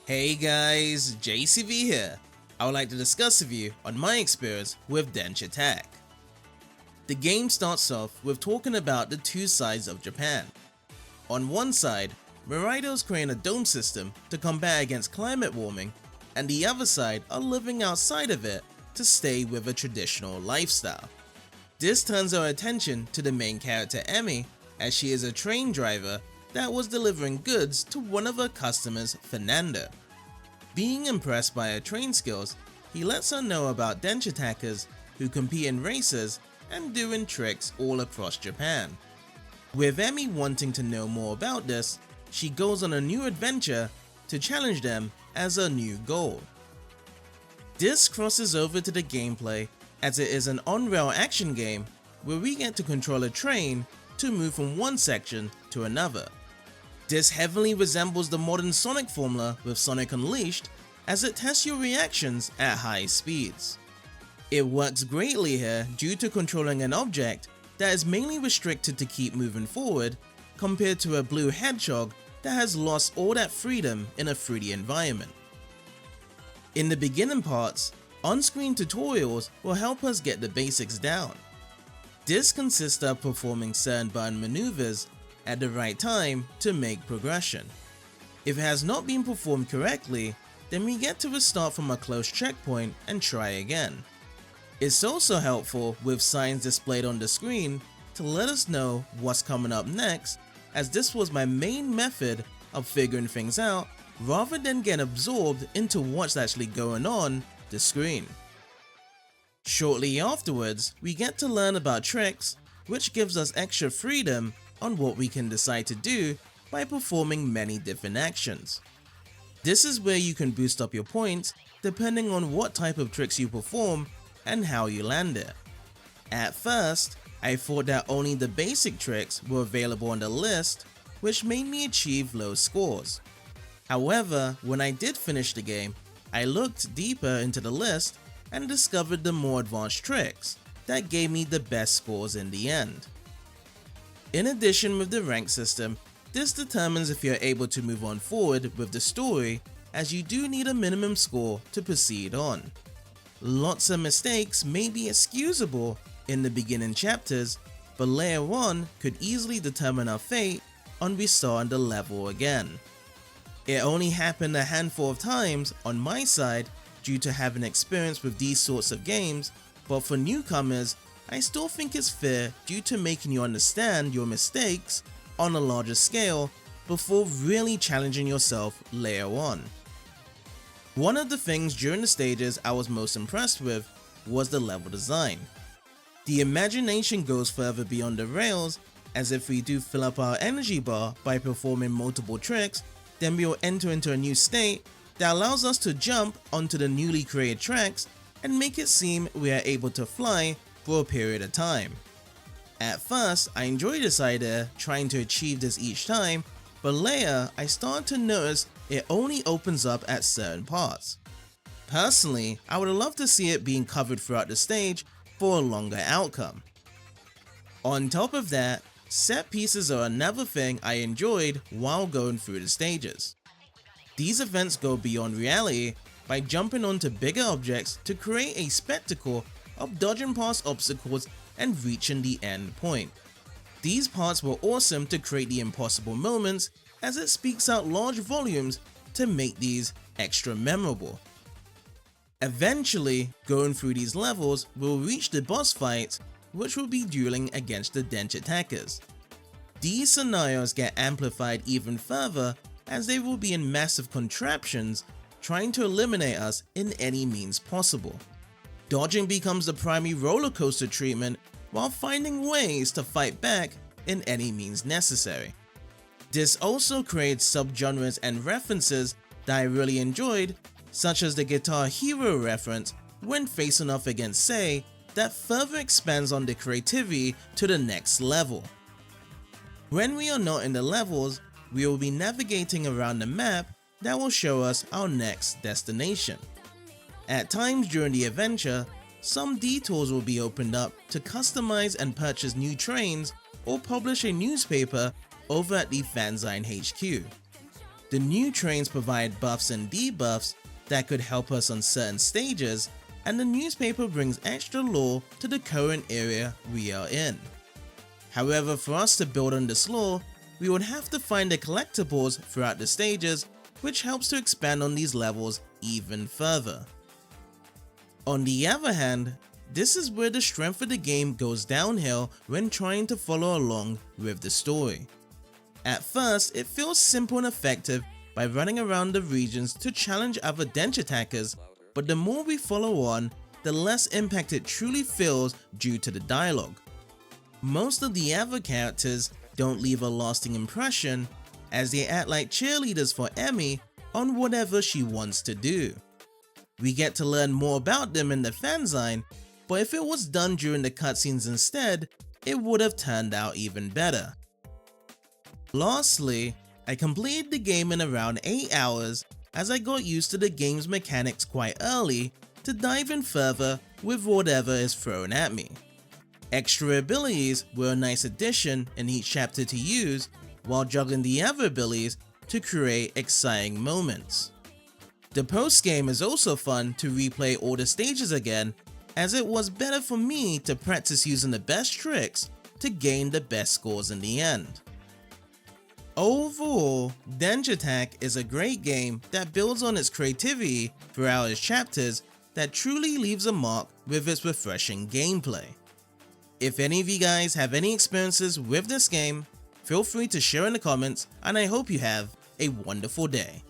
Hey guys, JCV here. I would like to discuss with you on my experience with Denshattack. The game starts off with talking about the two sides of Japan. On one side, Moraidos creating a dome system to combat against climate warming, and the other side are living outside of it to stay with a traditional lifestyle. This turns our attention to the main character Emi, as she is a train driver that was delivering goods to one of her customers, Fernando. Being impressed by her train skills, he lets her know about Denshattackers who compete in races and doing tricks all across Japan. With Emi wanting to know more about this, she goes on a new adventure to challenge them as her new goal. This crosses over to the gameplay, as it is an on-rail action game where we get to control a train to move from one section to another. This heavily resembles the modern Sonic formula with Sonic Unleashed, as it tests your reactions at high speeds. It works greatly here due to controlling an object that is mainly restricted to keep moving forward, compared to a blue hedgehog that has lost all that freedom in a 3D environment. In the beginning parts, on-screen tutorials will help us get the basics down. This consists of performing certain button maneuvers at the right time to make progression. If it has not been performed correctly, then we get to restart from a close checkpoint and try again. It's also helpful with signs displayed on the screen to let us know what's coming up next, as this was my main method of figuring things out rather than get absorbed into what's actually going on the screen. Shortly afterwards, we get to learn about tricks, which gives us extra freedom on what we can decide to do by performing many different actions. This is where you can boost up your points depending on what type of tricks you perform and how you land it. At first, I thought that only the basic tricks were available on the list, which made me achieve low scores. However, when I did finish the game, I looked deeper into the list and discovered the more advanced tricks that gave me the best scores in the end. In addition, with the rank system, this determines if you're able to move on forward with the story, as you do need a minimum score to proceed on. Lots of mistakes may be excusable in the beginning chapters, but later on could easily determine our fate on restarting the level again. It only happened a handful of times on my side due to having experience with these sorts of games, but for newcomers, I still think it's fair due to making you understand your mistakes on a larger scale before really challenging yourself later on. One of the things during the stages I was most impressed with was the level design. The imagination goes further beyond the rails, as if we do fill up our energy bar by performing multiple tricks, then we will enter into a new state that allows us to jump onto the newly created tracks and make it seem we are able to fly for a period of time. At first, I enjoyed this idea, trying to achieve this each time, but later I started to notice it only opens up at certain parts. Personally, I would love to see it being covered throughout the stage for a longer outcome. On top of that, set pieces are another thing I enjoyed while going through the stages. These events go beyond reality by jumping onto bigger objects to create a spectacle of dodging past obstacles and reaching the end point. These parts were awesome to create the impossible moments, as it speaks out large volumes to make these extra memorable. Eventually, going through these levels, we'll reach the boss fights, which will be dueling against the Denshattackers. These scenarios get amplified even further, as they will be in massive contraptions trying to eliminate us in any means possible. Dodging becomes the primary roller coaster treatment, while finding ways to fight back in any means necessary. This also creates subgenres and references that I really enjoyed, such as the Guitar Hero reference when facing off against Sei, that further expands on the creativity to the next level. When we are not in the levels, we will be navigating around the map that will show us our next destination. At times during the adventure, some detours will be opened up to customize and purchase new trains or publish a newspaper over at the Fanzine HQ. The new trains provide buffs and debuffs that could help us on certain stages, and the newspaper brings extra lore to the current area we are in. However, for us to build on this lore, we would have to find the collectibles throughout the stages, which helps to expand on these levels even further. On the other hand, this is where the strength of the game goes downhill when trying to follow along with the story. At first, it feels simple and effective by running around the regions to challenge other Denshattackers, but the more we follow on, the less impact it truly feels due to the dialogue. Most of the other characters don't leave a lasting impression, as they act like cheerleaders for Emmy on whatever she wants to do. We get to learn more about them in the fanzine, but if it was done during the cutscenes instead, it would have turned out even better. Lastly, I completed the game in around 8 hours as I got used to the game's mechanics quite early to dive in further with whatever is thrown at me. Extra abilities were a nice addition in each chapter to use, while juggling the other abilities to create exciting moments. The post-game is also fun to replay all the stages again, as it was better for me to practice using the best tricks to gain the best scores in the end. Overall, Denshattack is a great game that builds on its creativity throughout its chapters that truly leaves a mark with its refreshing gameplay. If any of you guys have any experiences with this game, feel free to share in the comments, and I hope you have a wonderful day.